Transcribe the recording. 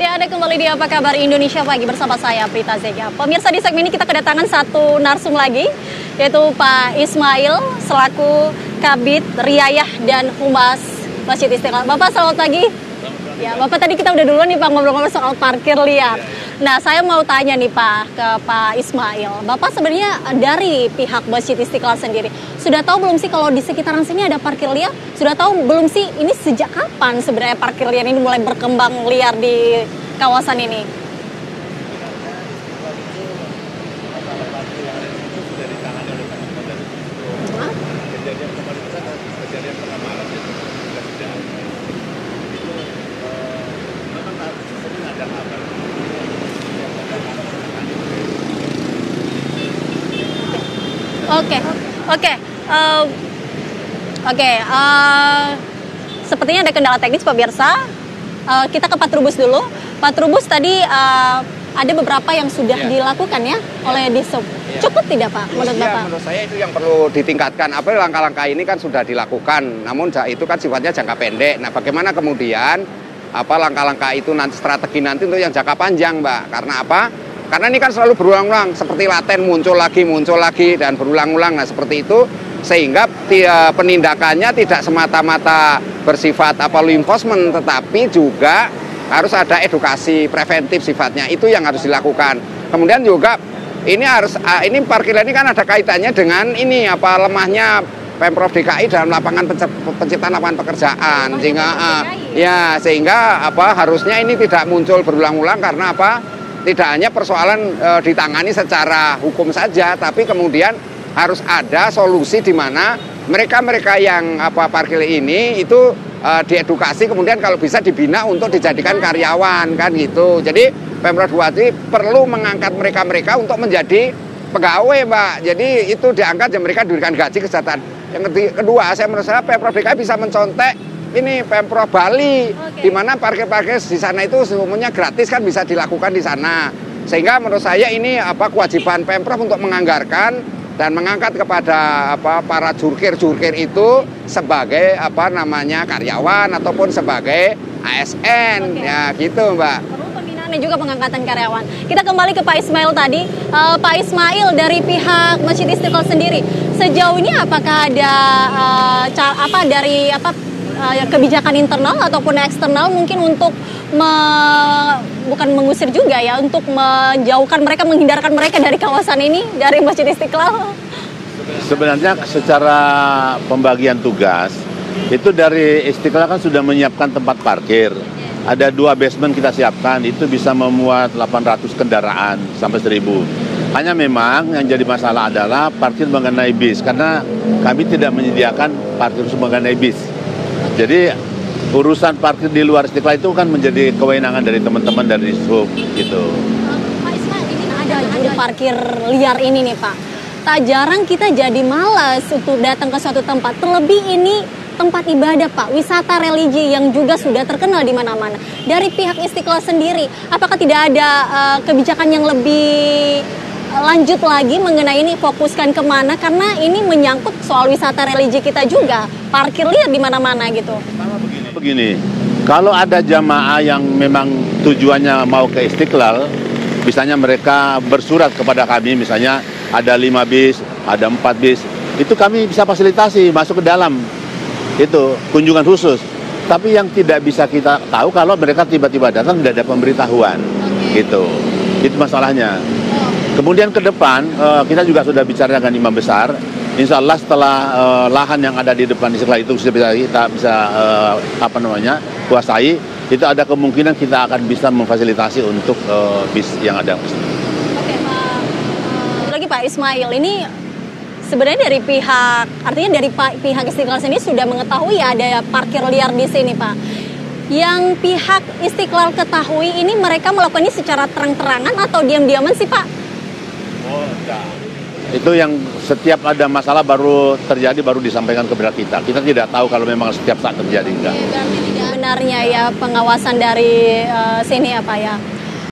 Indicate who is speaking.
Speaker 1: Ya, Anda kembali di Apa Kabar Indonesia Pagi bersama saya, Prita Zega. Pemirsa, di segmen ini kita kedatangan satu narsum lagi, yaitu Pak Ismail, selaku Kabid Riayah dan Humas Masjid Istiqlal. Bapak, selamat pagi. Ya, Bapak, tadi kita udah duluan nih Pak ngobrol-ngobrol soal parkir liar. Nah, saya mau tanya nih Pak ke Pak Ismail. Bapak sebenarnya dari pihak Masjid Istiqlal sendiri, sudah tahu belum sih kalau di sekitaran sini ada parkir liar? Sudah tahu belum sih ini sejak kapan sebenarnya parkir liar ini mulai berkembang liar di kawasan ini? Oke. Sepertinya ada kendala teknis pemirsa. Kita ke Pak Trubus dulu. Pak Trubus, tadi ada beberapa yang sudah dilakukan ya oleh Disub. Cukup tidak Pak menurut Bapak?
Speaker 2: Menurut saya itu yang perlu ditingkatkan. Apa langkah-langkah ini kan sudah dilakukan, namun itu kan sifatnya jangka pendek. Nah, bagaimana kemudian langkah-langkah itu nanti strategi nanti untuk yang jangka panjang, Mbak? Karena apa? Karena ini kan selalu berulang-ulang, seperti laten muncul lagi dan berulang-ulang. Nah, seperti itu sehingga penindakannya tidak semata-mata bersifat law enforcement, tetapi juga harus ada edukasi preventif sifatnya. Itu yang harus dilakukan. Kemudian juga ini parkir ini kan ada kaitannya dengan lemahnya Pemprov DKI dalam penciptaan lapangan pekerjaan, sehingga harusnya ini tidak muncul berulang-ulang. Karena tidak hanya persoalan ditangani secara hukum saja, tapi kemudian harus ada solusi di mana mereka yang parkir ini itu diedukasi, kemudian kalau bisa dibina untuk dijadikan karyawan kan gitu. Jadi Pemprov DKI perlu mengangkat mereka untuk menjadi pegawai, Mbak. Jadi itu diangkat dan mereka diberikan gaji kesejahteraan. Yang kedua, menurut saya Pemprov DKI bisa mencontek ini Pemprov Bali, di mana parkir-parkir di sana itu semuanya gratis kan bisa dilakukan di sana. Sehingga menurut saya ini kewajiban Pemprov untuk menganggarkan dan mengangkat kepada para jurkir itu sebagai karyawan ataupun sebagai ASN. Ya gitu, Mbak.
Speaker 1: Perlu pembinaan dan juga pengangkatan karyawan. Kita kembali ke Pak Ismail tadi. Pak Ismail, dari pihak Masjid Istiqlal sendiri, sejauh ini apakah ada kebijakan internal ataupun eksternal mungkin untuk bukan mengusir juga ya, untuk menjauhkan mereka, menghindarkan mereka dari kawasan ini, dari Masjid Istiqlal?
Speaker 3: Sebenarnya secara pembagian tugas itu dari Istiqlal kan sudah menyiapkan tempat parkir. Ada 2 basement kita siapkan, itu bisa memuat 800 kendaraan sampai 1000. Hanya memang yang jadi masalah adalah parkir mengenai bis, karena kami tidak menyediakan parkir mengenai bis. Jadi urusan parkir di luar Istiqlal itu kan menjadi kewenangan dari teman-teman dari Disub gitu.
Speaker 1: Pak Ismail, ini ada juru parkir liar ini nih Pak. Tak jarang kita jadi malas untuk datang ke suatu tempat. Terlebih ini tempat ibadah Pak, wisata religi yang juga sudah terkenal di mana-mana. Dari pihak Istiqlal sendiri, apakah tidak ada kebijakan yang lebih lanjut lagi mengenai ini, fokuskan kemana? Karena ini menyangkut soal wisata religi kita juga, parkir liar di mana-mana gitu.
Speaker 3: Begini, kalau ada jamaah yang memang tujuannya mau ke Istiqlal, misalnya mereka bersurat kepada kami, misalnya ada 5 bis, ada 4 bis, itu kami bisa fasilitasi masuk ke dalam, itu kunjungan khusus. Tapi yang tidak bisa kita tahu kalau mereka tiba-tiba datang tidak ada pemberitahuan, gitu. Itu masalahnya. Kemudian ke depan kita juga sudah bicara dengan imam besar. Insya Allah setelah lahan yang ada di depan Istiqlal itu kita bisa kuasai, itu ada kemungkinan kita akan bisa memfasilitasi untuk bis yang ada.
Speaker 1: Oke Pak, lagi Pak Ismail, ini sebenarnya dari pihak Istiqlal sendiri sudah mengetahui ya ada parkir liar di sini Pak. Yang pihak Istiqlal ketahui ini mereka melakukan ini secara terang-terangan atau diam-diaman sih Pak?
Speaker 3: Itu yang setiap ada masalah baru disampaikan kepada kita. Kita tidak tahu kalau memang setiap saat terjadi enggak.
Speaker 1: Berarti tidak benarnya ya pengawasan dari sini ya Pak ya?